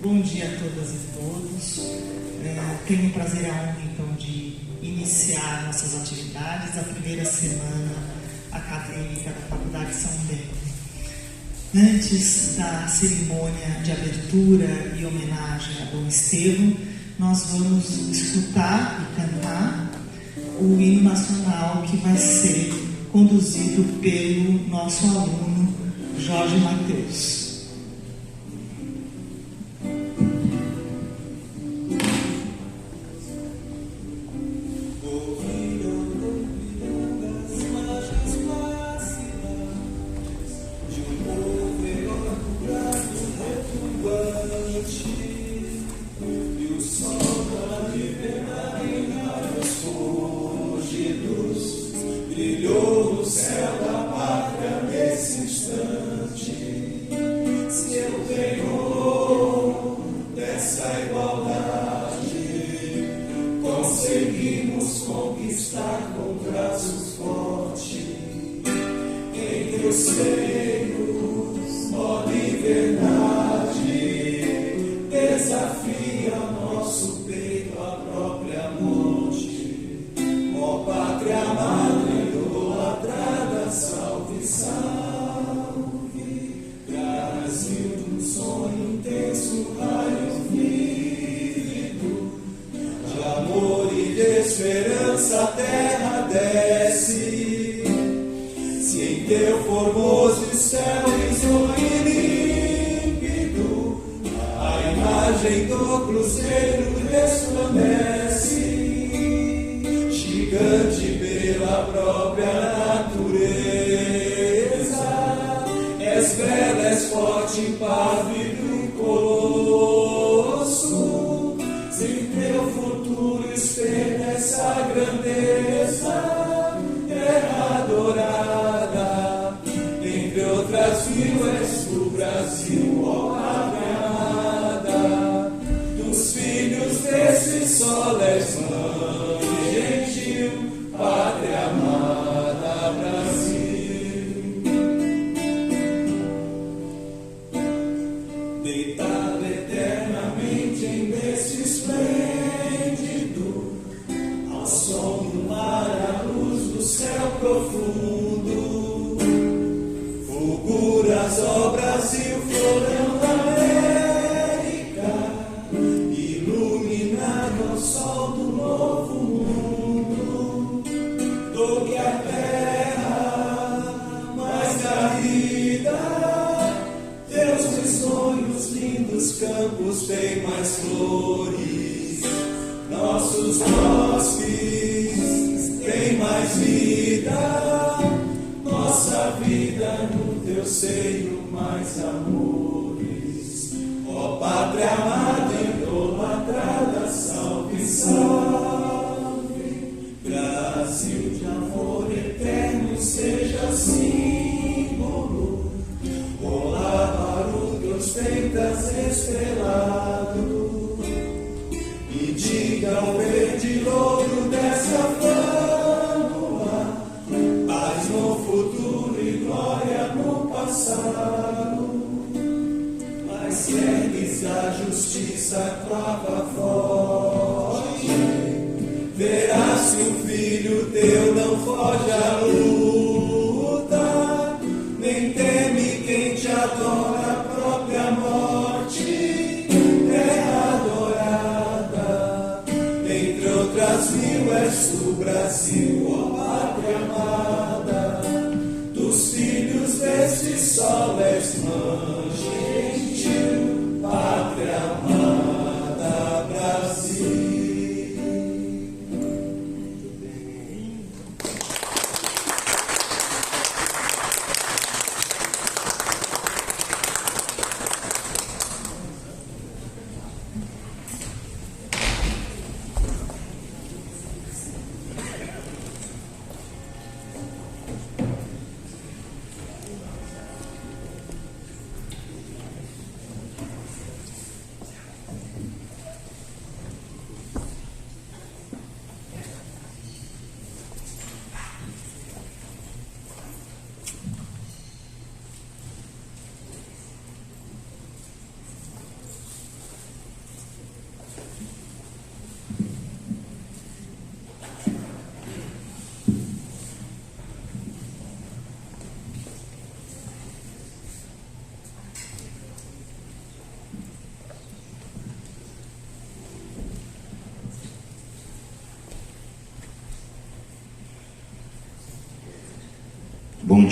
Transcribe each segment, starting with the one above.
Bom dia a todas e todos. Tenho o prazer e a honra, então, de iniciar nossas atividades, a primeira semana acadêmica da Faculdade de São Bento. Antes da cerimônia de abertura e homenagem a Dom Estevão, nós vamos escutar e cantar o hino nacional que vai ser conduzido pelo nosso aluno Jorge Mateus.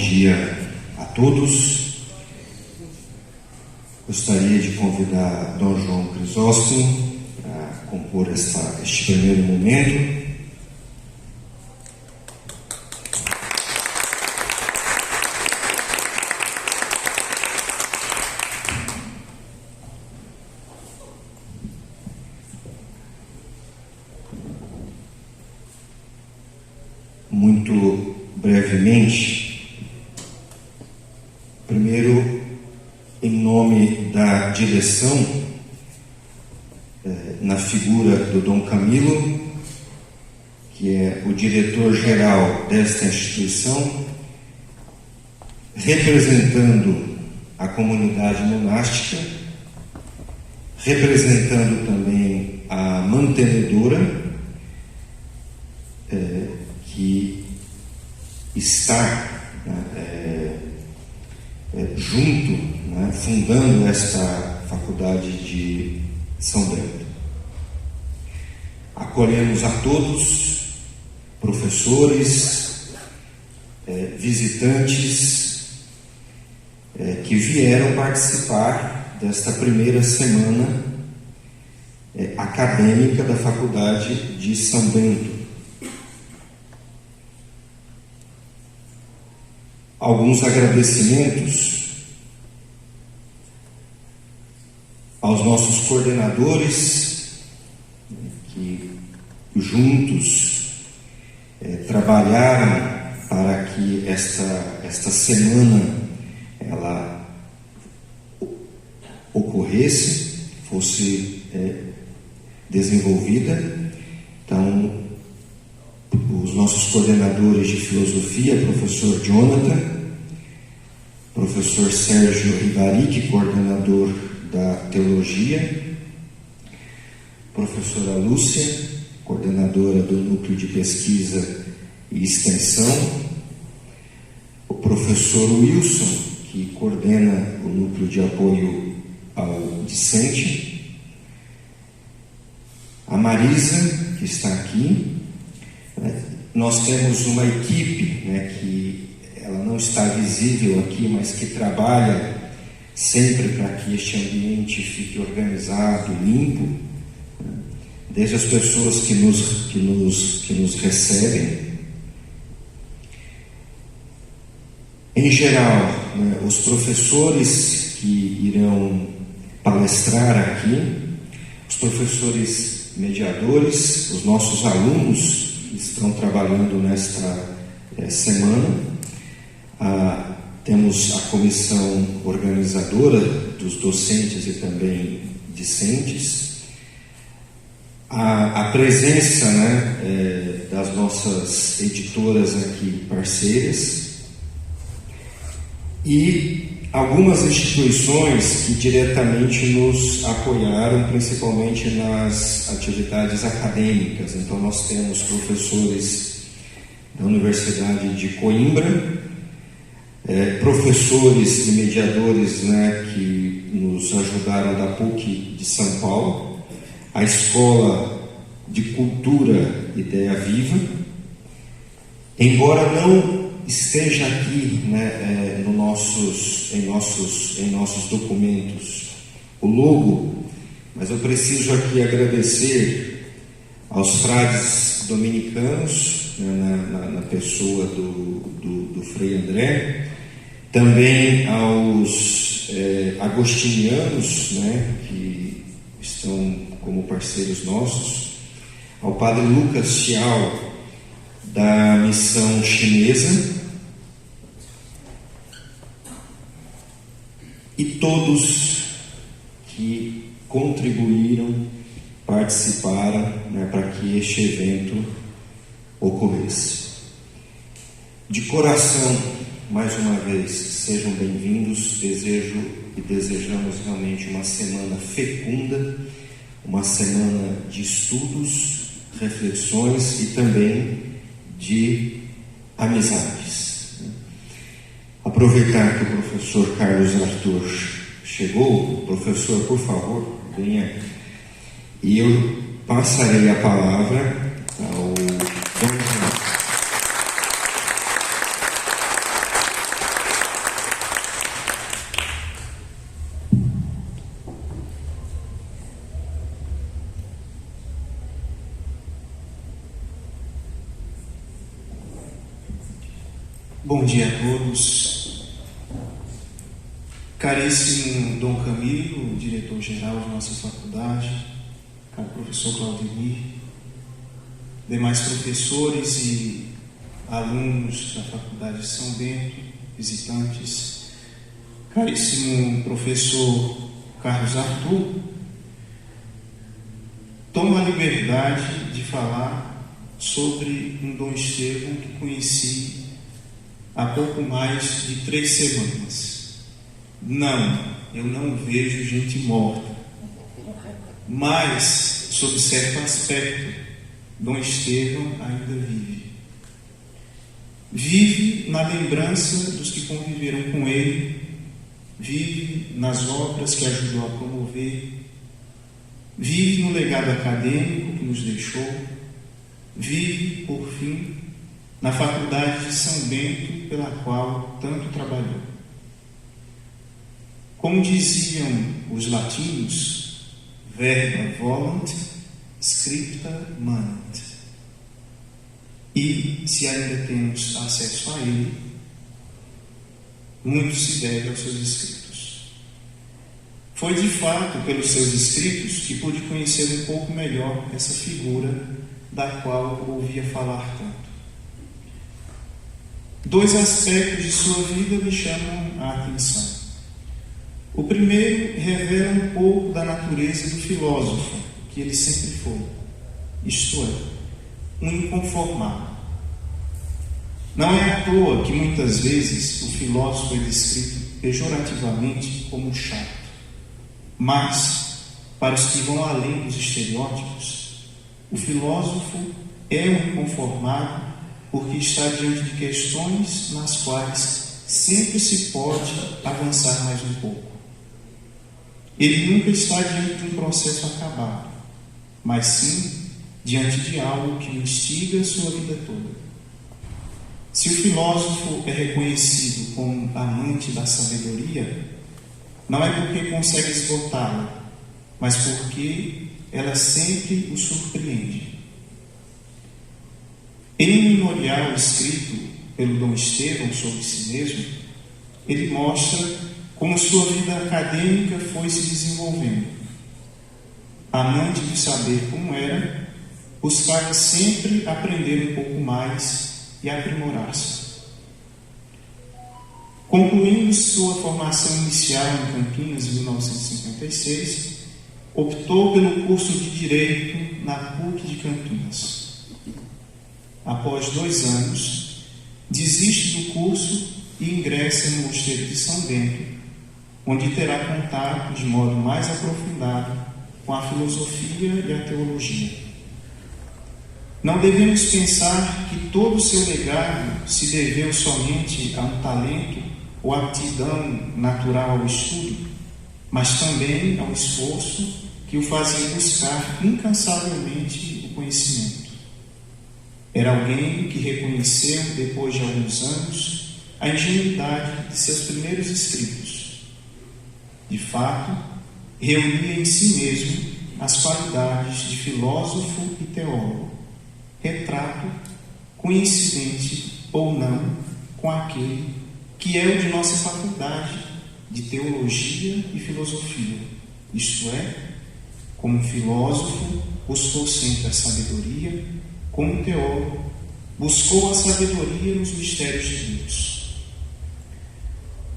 dia a todos. Gostaria de convidar Dom João Crisóstomo para compor este primeiro momento. Muito brevemente, primeiro, em nome da direção, na figura do Dom Camilo, que é o diretor-geral desta instituição, representando a comunidade monástica, representando também a mantenedora, que está junto, fundando esta faculdade de São Bento. Acolhemos a todos, professores, visitantes, que vieram participar desta primeira semana acadêmica da Faculdade de São Bento. Alguns agradecimentos aos nossos coordenadores, que juntos trabalharam para que esta semana ela ocorresse, fosse desenvolvida. Então, os nossos coordenadores de filosofia, professor Jonathan, professor Sérgio Ribaric, coordenador da teologia, professora Lúcia, coordenadora do núcleo de pesquisa e extensão, o professor Wilson, que coordena o núcleo de apoio ao discente, a Marisa, que está aqui. Nós temos uma equipe, que ela não está visível aqui, mas que trabalha sempre para que este ambiente fique organizado, limpo, desde as pessoas que nos recebem. Em geral, os professores que irão palestrar aqui, os professores mediadores, os nossos alunos que estão trabalhando nesta semana. Temos a comissão organizadora dos docentes e também discentes. A presença das nossas editoras aqui parceiras e algumas instituições que diretamente nos apoiaram, principalmente nas atividades acadêmicas. Então, nós temos professores da Universidade de Coimbra, professores e mediadores que nos ajudaram da PUC de São Paulo, a Escola de Cultura Ideia Viva. Embora não esteja aqui em nossos documentos o logo, mas eu preciso aqui agradecer aos frades dominicanos, na pessoa do Frei André, também aos agostinianos, que estão como parceiros nossos, ao Padre Lucas Chiao, da missão chinesa, e todos que contribuíram, participaram, para que este evento ocorresse. De coração, mais uma vez, sejam bem-vindos. Desejo e desejamos realmente uma semana fecunda, uma semana de estudos, reflexões e também de amizades. Aproveitar que o professor Carlos Arthur chegou. Professor, por favor, venha. E eu passarei a palavra ao Dom João. Bom dia a todos. Caríssimo Dom Camilo, diretor-geral de nossa faculdade, caro professor Claudemir, demais professores e alunos da Faculdade de São Bento, visitantes, caríssimo professor Carlos Arthur, tomo a liberdade de falar sobre um Dom Estevão que conheci há pouco mais de 3 semanas. Não, eu não vejo gente morta, mas, sob certo aspecto, Dom Estevão ainda vive. Vive na lembrança dos que conviveram com ele, vive nas obras que ajudou a promover, vive no legado acadêmico que nos deixou, vive, por fim, na Faculdade de São Bento, pela qual tanto trabalhou. Como diziam os latinos, verba volant, scripta manent. E, se ainda temos acesso a ele, muito se deve aos seus escritos. Foi, de fato, pelos seus escritos que pude conhecer um pouco melhor essa figura da qual ouvia falar tanto. 2 aspectos de sua vida me chamam a atenção. O primeiro revela um pouco da natureza do filósofo, que ele sempre foi, isto é, um inconformado. Não é à toa que muitas vezes o filósofo é descrito pejorativamente como chato. Mas, para os que vão além dos estereótipos, o filósofo é um inconformado porque está diante de questões nas quais sempre se pode avançar mais um pouco. Ele nunca está diante de um processo acabado, mas sim diante de algo que o instiga a sua vida toda. Se o filósofo é reconhecido como amante da sabedoria, não é porque consegue esgotá-la, mas porque ela sempre o surpreende. Em um memorial escrito pelo Dom Estevão sobre si mesmo, ele mostra como sua vida acadêmica foi se desenvolvendo. Amante de saber como era, buscava sempre aprender um pouco mais e aprimorar-se. Concluindo sua formação inicial em Campinas em 1956, optou pelo curso de Direito na PUC de Campinas. Após 2 anos, desiste do curso e ingressa no Mosteiro de São Bento, onde terá contato de modo mais aprofundado com a filosofia e a teologia. Não devemos pensar que todo o seu legado se deveu somente a um talento ou aptidão natural ao estudo, mas também ao esforço que o fazia buscar incansavelmente o conhecimento. Era alguém que reconheceu, depois de alguns anos, a ingenuidade de seus primeiros escritos. De fato, reunia em si mesmo as qualidades de filósofo e teólogo, retrato coincidente ou não com aquele que é o de nossa faculdade de teologia e filosofia, isto é, como filósofo, buscou sempre a sabedoria, como teólogo, buscou a sabedoria nos mistérios de Deus.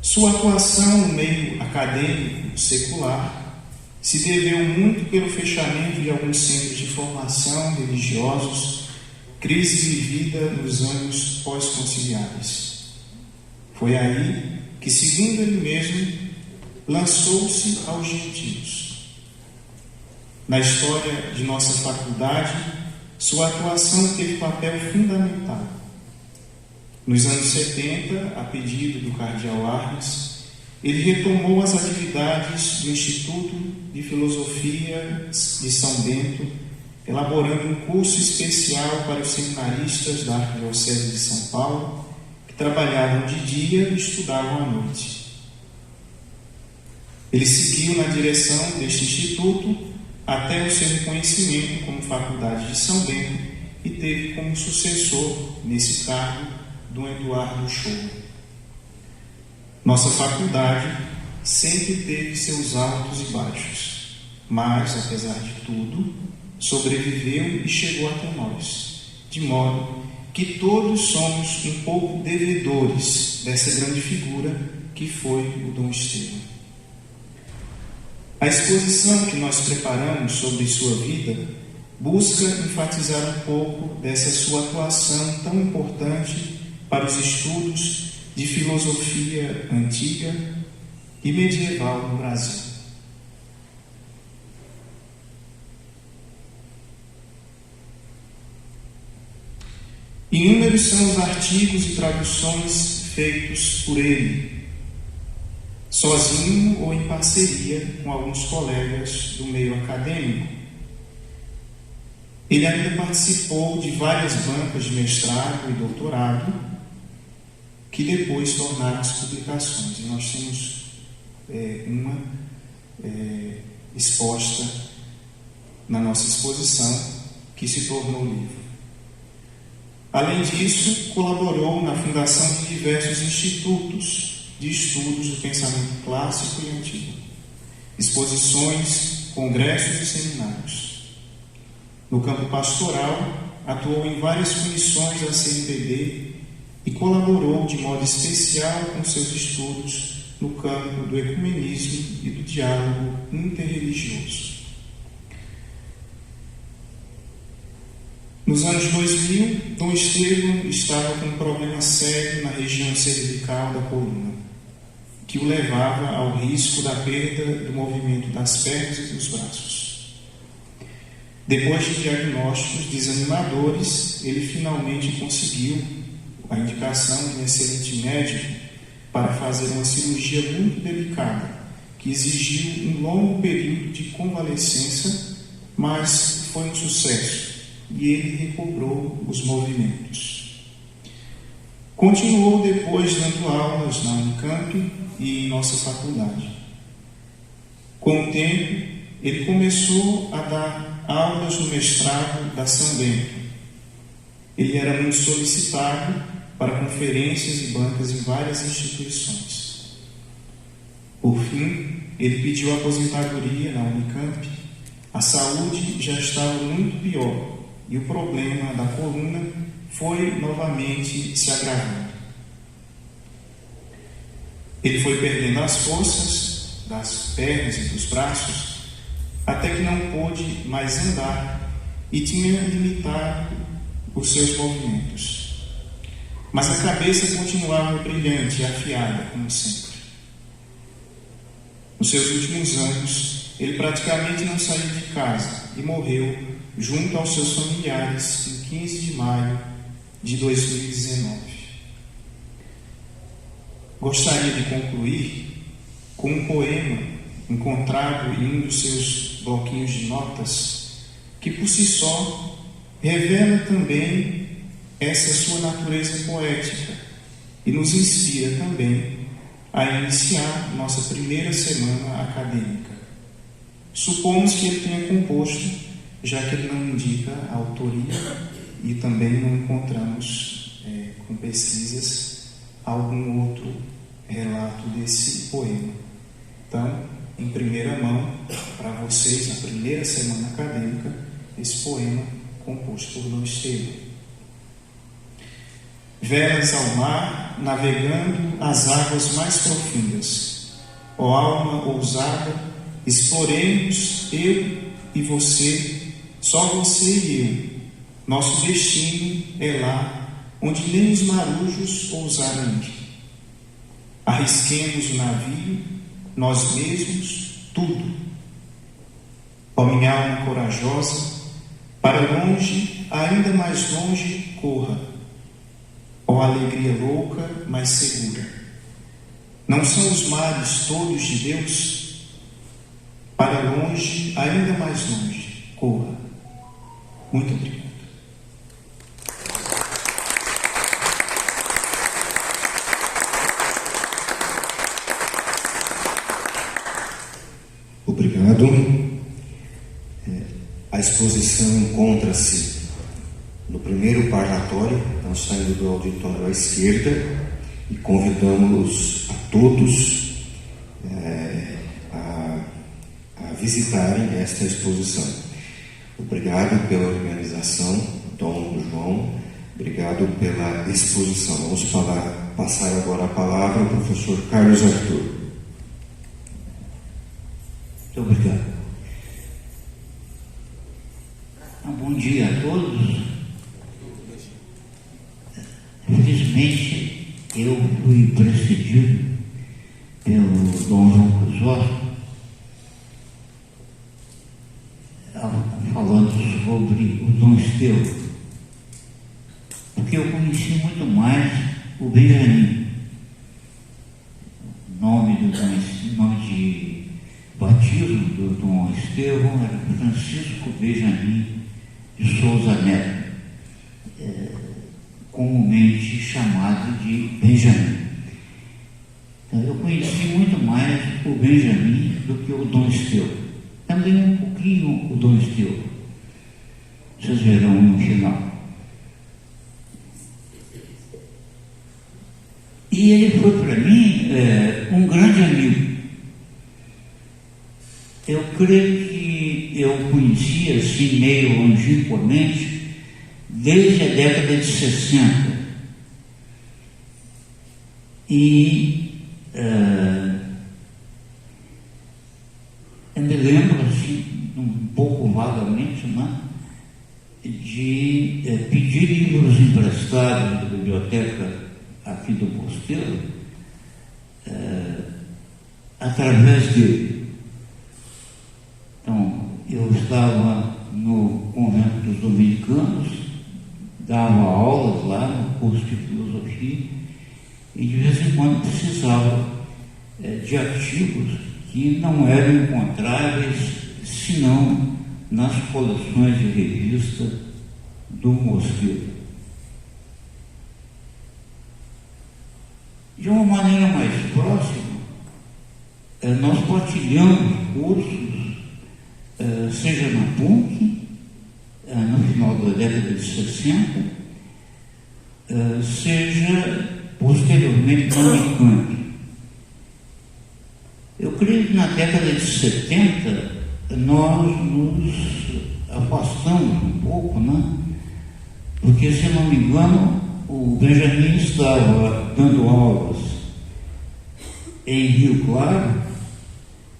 Sua atuação no meio acadêmico secular se deveu muito pelo fechamento de alguns centros de formação religiosos, crise vivida nos anos pós-conciliares. Foi aí que, segundo ele mesmo, lançou-se aos gentios. Na história de nossa faculdade, sua atuação teve papel fundamental. Nos anos 70, a pedido do cardeal Arnes, ele retomou as atividades do Instituto de Filosofia de São Bento, elaborando um curso especial para os seminaristas da Arquidiocese de São Paulo, que trabalhavam de dia e estudavam à noite. Ele seguiu na direção deste instituto até o seu reconhecimento como Faculdade de São Bento e teve como sucessor, nesse cargo, Dom Eduardo Show. Nossa faculdade sempre teve seus altos e baixos, mas, apesar de tudo, sobreviveu e chegou até nós, de modo que todos somos um pouco devedores dessa grande figura que foi o Dom Estevão. A exposição que nós preparamos sobre sua vida busca enfatizar um pouco dessa sua atuação tão importante para os estudos de filosofia antiga e medieval no Brasil. Inúmeros são os artigos e traduções feitos por ele, sozinho ou em parceria com alguns colegas do meio acadêmico. Ele ainda participou de várias bancas de mestrado e doutorado, que depois tornaram as publicações. E nós temos uma exposta na nossa exposição, que se tornou livro. Além disso, colaborou na fundação de diversos institutos de estudos do pensamento clássico e antigo, exposições, congressos e seminários. No campo pastoral, atuou em várias comissões da CNBB e colaborou de modo especial com seus estudos no campo do ecumenismo e do diálogo interreligioso. Nos anos 2000, Dom Estevão estava com um problema sério na região cervical da coluna, que o levava ao risco da perda do movimento das pernas e dos braços. Depois de diagnósticos desanimadores, ele finalmente conseguiu a indicação de um excelente médico para fazer uma cirurgia muito delicada, que exigiu um longo período de convalescença, mas foi um sucesso e ele recobrou os movimentos. Continuou depois dando aulas na Unicamp e em nossa faculdade. Com o tempo, ele começou a dar aulas no mestrado da São Bento. Ele era muito solicitado para conferências e bancas em várias instituições. Por fim, ele pediu aposentadoria na Unicamp. A saúde já estava muito pior e o problema da coluna foi novamente se agravando. Ele foi perdendo as forças das pernas e dos braços até que não pôde mais andar e tinha limitado os seus movimentos. Mas a cabeça continuava brilhante e afiada, como sempre. Nos seus últimos anos, ele praticamente não saiu de casa e morreu junto aos seus familiares em 15 de maio de 2019. Gostaria de concluir com um poema encontrado em um dos seus bloquinhos de notas, que por si só revela também essa sua natureza poética e nos inspira também a iniciar nossa primeira semana acadêmica. Supomos que ele tenha composto, já que ele não indica a autoria e também não encontramos com pesquisas algum outro relato desse poema. Então, em primeira mão, para vocês, na primeira semana acadêmica, esse poema composto por Dom Estevão. Velas ao mar, navegando as águas mais profundas. Ó alma ousada, exploremos eu e você, só você e eu. Nosso destino é lá, onde nem os marujos ousaram ir. Arrisquemos o navio, nós mesmos, tudo. Ó minha alma corajosa, para longe, ainda mais longe, corra. Ó alegria louca, mas segura. Não são os mares todos de Deus? Para longe, ainda mais longe, corra. Muito obrigado. Obrigado. A exposição encontra-se no primeiro parlatório, então saindo do auditório à esquerda, e convidamos a todos a visitarem esta exposição. Obrigado pela organização, Dom João, obrigado pela exposição. Vamos passar agora a palavra ao professor Carlos Arthur. Muito obrigado. Bom dia a todos. Felizmente, eu fui precedido pelo Dom João Crisóstomo, falando sobre o Dom Estevão, porque eu conheci muito mais o Benjamin. O nome de batismo do Dom Estevão era Francisco Benjamin de Souza Neto, comumente chamado de Benjamin. Então, eu conheci muito mais o Benjamin do que o Dom Estevão. Também um pouquinho o Dom Estevão. Vocês verão no final. E ele foi para mim um grande amigo. Eu creio que eu conhecia assim meio longínquamente desde a década de 60. E eu me lembro assim, um pouco vagamente, né, de pedir livros emprestados da biblioteca aqui do Mosteiro através dele. Então, eu estava no convento dos dominicanos, dava aulas lá no curso de filosofia e de vez em quando precisava de artigos que não eram encontráveis senão nas coleções de revista do Mosteiro. De uma maneira mais próxima, nós partilhamos cursos, seja na PUC, no final da década de 60, seja posteriormente na Unicamp. Eu creio que na década de 70 nós nos afastamos um pouco, né? Porque, se não me engano, o Benjamin estava dando aulas em Rio Claro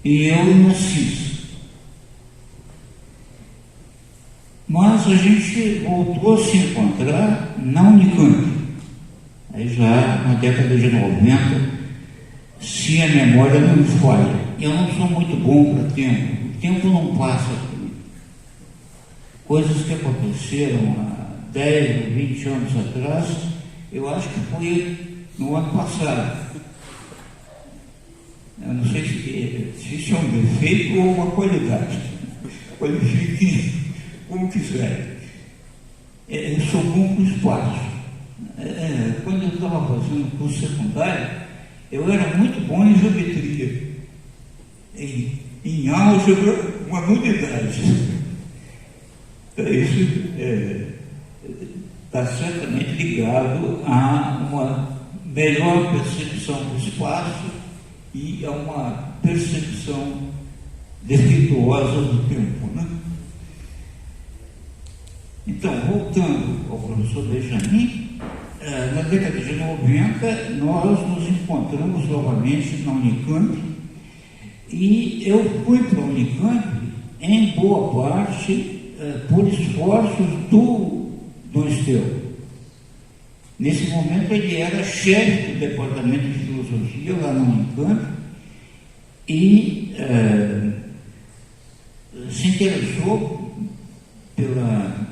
e eu em Assis. Mas a gente voltou a se encontrar na Unicamp, aí já na década de 90, se a memória não me falha. Eu não sou muito bom para tempo, o tempo não passa por mim. Coisas que aconteceram há 10 ou 20 anos atrás, eu acho que foi no ano passado. Eu não sei se isso é um defeito ou uma qualidade. Qualifique como quiser. Eu sou bom com espaço. Quando eu estava fazendo curso secundário, eu era muito bom em geometria. Em álgebra, uma nulidade. Isso está certamente ligado a uma melhor percepção do espaço e a uma percepção defeituosa do tempo, né? Então, voltando ao professor Benjamin, na década de 90 nós nos encontramos novamente na Unicamp e eu fui para a Unicamp em boa parte por esforços do Dom Estevão. Nesse momento ele era chefe do departamento de filosofia lá na Unicamp e se interessou pela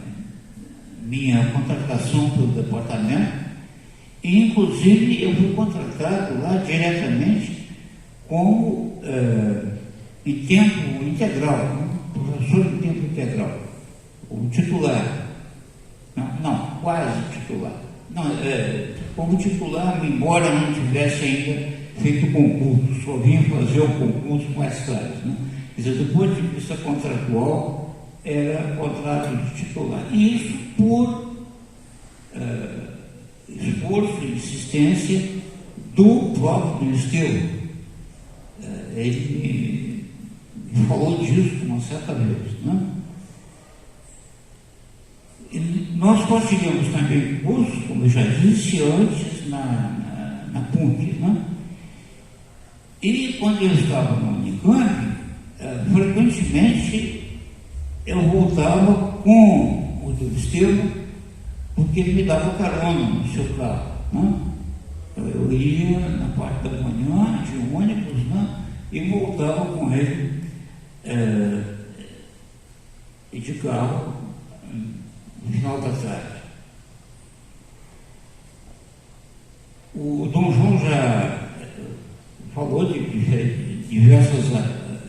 minha contratação pelo departamento e inclusive eu fui contratado lá diretamente como em tempo integral, professor em tempo integral, o titular. Não, quase titular. Não, como titular, embora não tivesse ainda feito o concurso, só vinha fazer o concurso mais tarde, né? Quer dizer, do ponto de vista contratual, era contrato de titular. E isso por esforço e insistência do próprio Estevão. Ele me falou disso uma certa vez, né? E nós partilhamos também curso, como eu já disse antes, na PUC, né? E quando eu estava no Unicamp, frequentemente eu voltava com o do Estevão, porque ele me dava carona no seu carro, né? Eu ia na parte da manhã de ônibus, né? E voltava com ele de carro no final da tarde. O Dom João já falou de diversas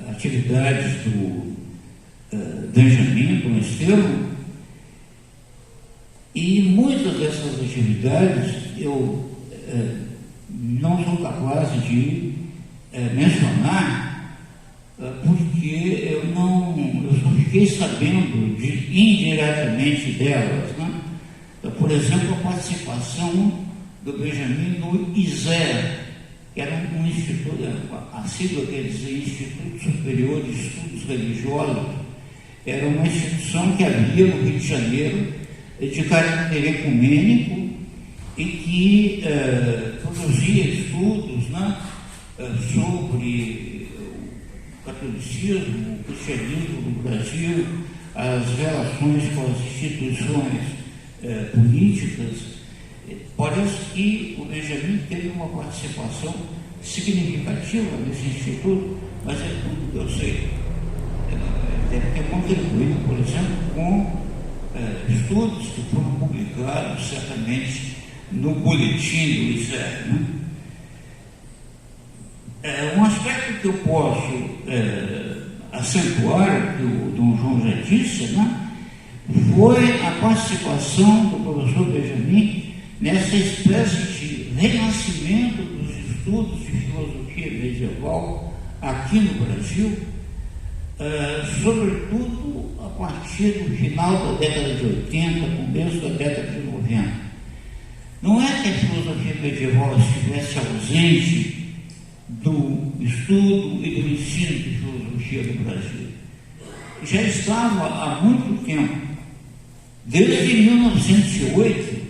atividades do Benjamin, do Estevão, e muitas dessas atividades eu não sou capaz de mencionar, porque eu só fiquei sabendo indiretamente delas, né? Por exemplo, a participação do Benjamin no ISER, que era um instituto, a sigla quer dizer Instituto Superior de Estudos Religiosos, era uma instituição que havia no Rio de Janeiro, de caráter ecumênico, e que produzia estudos, né, sobre o catolicismo, o cristianismo no Brasil, as relações com as instituições políticas. Parece que o Benjamin teve uma participação significativa nesse instituto, mas é tudo que eu sei. Deve ter contribuído, por exemplo, com estudos que foram publicados certamente no boletim do ISER, né? Um aspecto que eu posso acentuar, que o Dom João já disse, né, foi a participação do professor Benjamin nessa espécie de renascimento dos estudos de filosofia medieval aqui no Brasil, sobretudo a partir do final da década de 80, começo da década de 90. Não é que a filosofia medieval estivesse ausente do estudo e do ensino de filosofia no Brasil. Já estava há muito tempo. Desde 1908,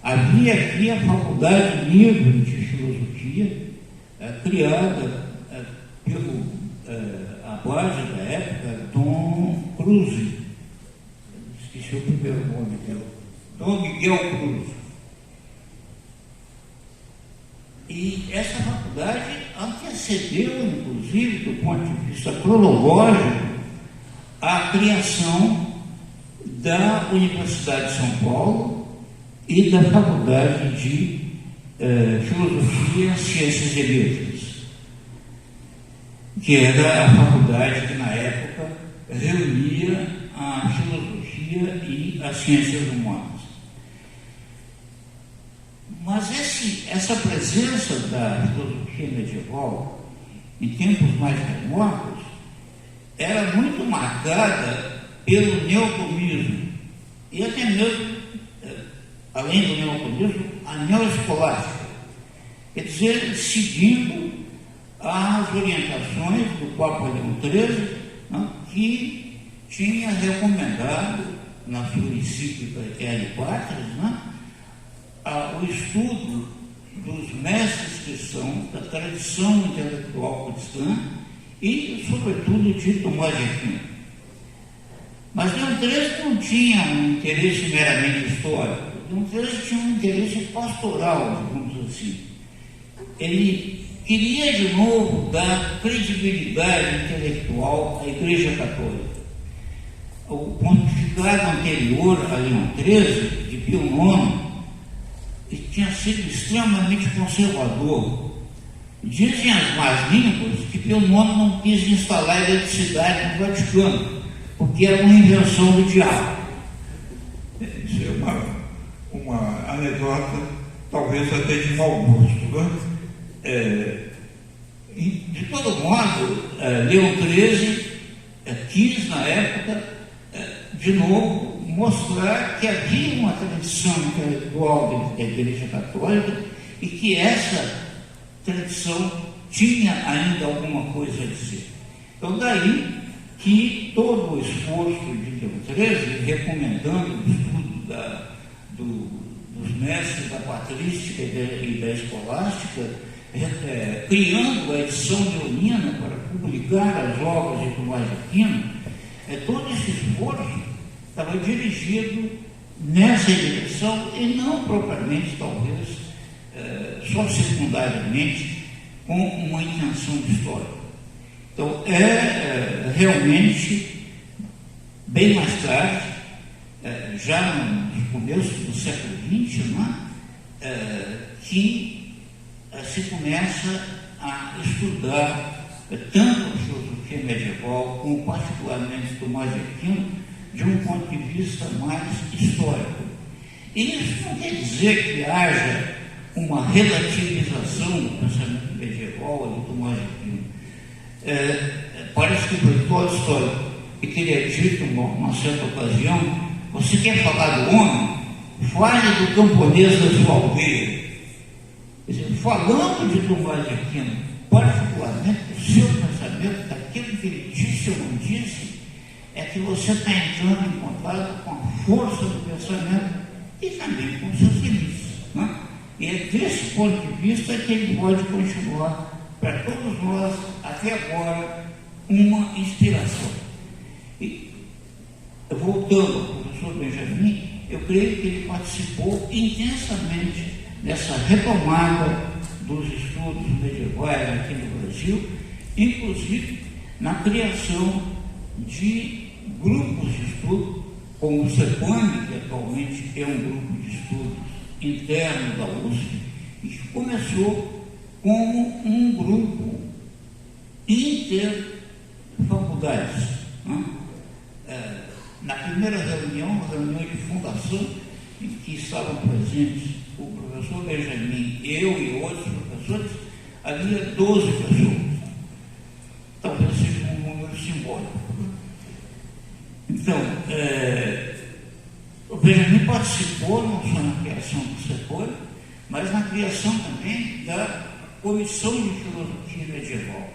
havia aqui a Faculdade Livre de Filosofia, criada pelo abade da época, Dom Cruz. Esqueci o primeiro nome dele. Dom Miguel Cruz. E essa faculdade antecedeu, inclusive, do ponto de vista cronológico, a criação da Universidade de São Paulo e da Faculdade de Filosofia, Ciências e Letras, que era a faculdade que, na época, reunia a filosofia e as ciências humanas. Mas essa presença da filosofia medieval, em tempos mais remotos, era muito marcada pelo neotomismo, e até mesmo, além do neotomismo, a neoescolástica, quer dizer, seguindo as orientações do Papa Leão XIII, né, que tinha recomendado, na sua encíclica Aeternam Patris, né, o estudo dos mestres cristãos, da tradição intelectual cristã e, sobretudo, de Tomás de Aquino. Mas Leão XIII não tinha um interesse meramente histórico, Leão XIII tinha um interesse pastoral, digamos assim. Ele queria, de novo, dar credibilidade intelectual à Igreja Católica. O pontificado anterior a Leão XIII, de Pio IX, tinha sido extremamente conservador. Dizem as más línguas que Pio IX não quis instalar eletricidade no Vaticano, porque era uma invenção do diabo. Isso é uma anedota, talvez até de mau gosto, né? De todo modo, Leão XIII quis, na época, de novo, mostrar que havia uma tradição intelectual da Igreja Católica e que essa tradição tinha ainda alguma coisa a dizer. Então, daí que todo o esforço de Leão XIII, recomendando o estudo dos mestres da patrística e da escolástica, criando a edição leonina para publicar as obras de Tomás de Aquino, todo esse esforço estava dirigido nessa direção e não propriamente, talvez, só secundariamente, com uma intenção histórica. Então, realmente, bem mais tarde, já no começo do século XX, que se começa a estudar tanto a filosofia medieval, como particularmente Tomás de Aquino, de um ponto de vista mais histórico. E isso não quer dizer que haja uma relativização do pensamento medieval de Tomás de Aquino. Parece que o professor histórico que teria dito em uma certa ocasião: você quer falar do homem? Fale do camponês da sua aldeia. Quer dizer, falando de Tomás de Aquino, particularmente o seu pensamento, daquilo que ele disse ou não disse, é que você está entrando em contato com a força do pensamento e também com seus limites. Né? E é desse ponto de vista que ele pode continuar, para todos nós, até agora, uma inspiração. E, voltando ao professor Benjamin, eu creio que ele participou intensamente nessa retomada dos estudos medievais aqui no Brasil, inclusive na criação de grupos de estudo, como o CEPAM, que atualmente é um grupo de estudos interno da USP, e que começou como um grupo interfaculdades. Né? Na primeira reunião de fundação, em que estavam presentes o professor Benjamin, eu e outros professores, havia 12 pessoas. Talvez seja um número simbólico. Então, o Benjamin participou não só na criação do CEPOI, mas na criação também da Comissão de Filosofia Medieval,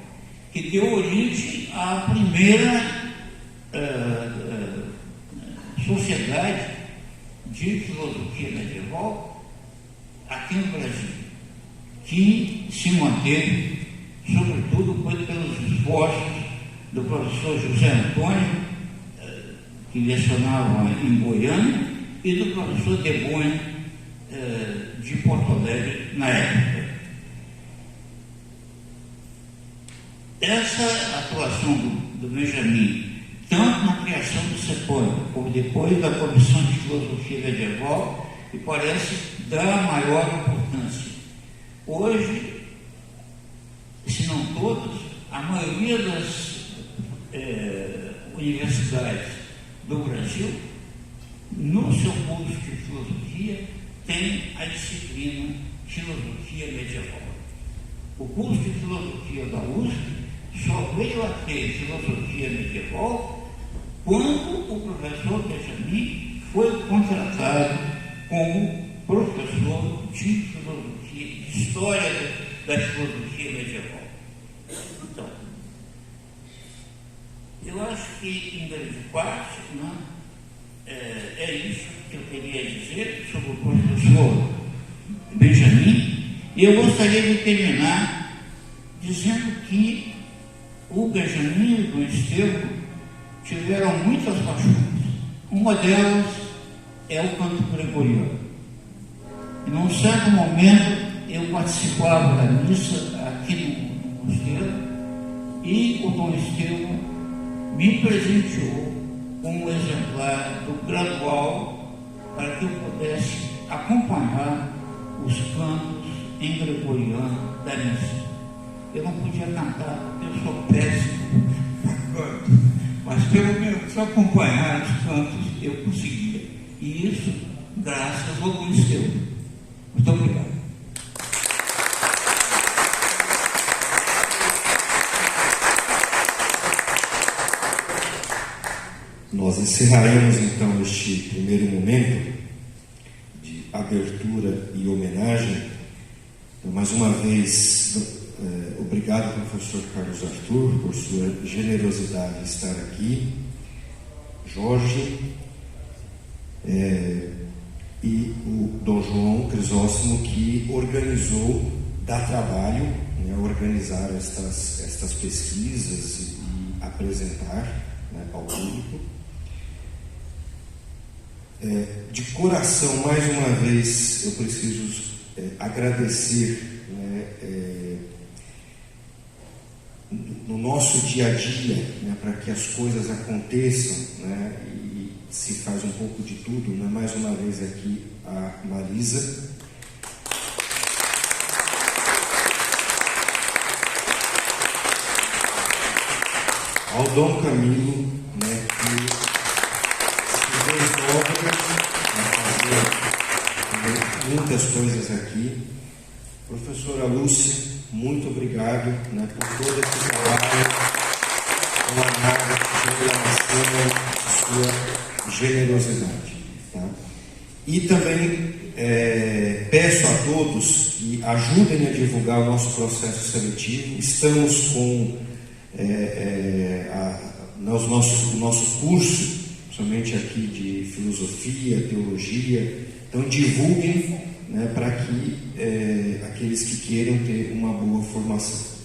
que deu origem à primeira sociedade de filosofia medieval aqui no Brasil, que se manteve, sobretudo, pelos esforços do professor José Antônio, que lecionava em Goiânia, e do professor Debonha, de Porto Alegre, na época. Essa atuação do Benjamin, tanto na criação do CEPOI, como depois da Comissão de Filosofia Medieval, me parece da maior importância. Hoje, se não todas, a maioria das universidades do Brasil, no seu curso de filosofia, tem a disciplina Filosofia Medieval. O curso de filosofia da USP só veio a ter filosofia medieval quando o professor Benjamin foi contratado como professor de filosofia, de história da filosofia medieval. Então, eu acho que, em grande parte, né, é isso que eu queria dizer sobre o professor Benjamin, e eu gostaria de terminar dizendo que o Benjamin e o Estevão tiveram muitas paixões. Uma delas é o canto gregoriano. E num certo momento eu participava da missa aqui no mosteiro e o Dom Estevão me presenteou com um exemplar do gradual para que eu pudesse acompanhar os cantos em gregoriano da missa. Eu não podia cantar, porque eu sou péssimo canto, mas pelo menos acompanhar os cantos eu conseguia. E isso graças ao Dom Estevão. Muito obrigado. Nós encerraremos então este primeiro momento de abertura e homenagem. Então, mais uma vez, obrigado, professor Carlos Arthur, por sua generosidade de estar aqui. Jorge e o Dom João Crisóstomo, que organizou, dá trabalho, né, organizar estas pesquisas e apresentar, né, ao público. De coração, mais uma vez, eu preciso agradecer, né, no nosso dia a dia, né, para que as coisas aconteçam, né, e se faz um pouco de tudo, né, mais uma vez aqui a Marisa. Ao Dom Camilo, né, que se desdobra a fazer muitas coisas aqui. Professora Lúcia, muito obrigado, né, por todo esse trabalho, sua generosidade. Tá? E também peço a todos que ajudem a divulgar o nosso processo seletivo. Estamos com o nosso curso, principalmente aqui de filosofia, teologia. Então divulguem, né, para que aqueles que queiram ter uma boa formação.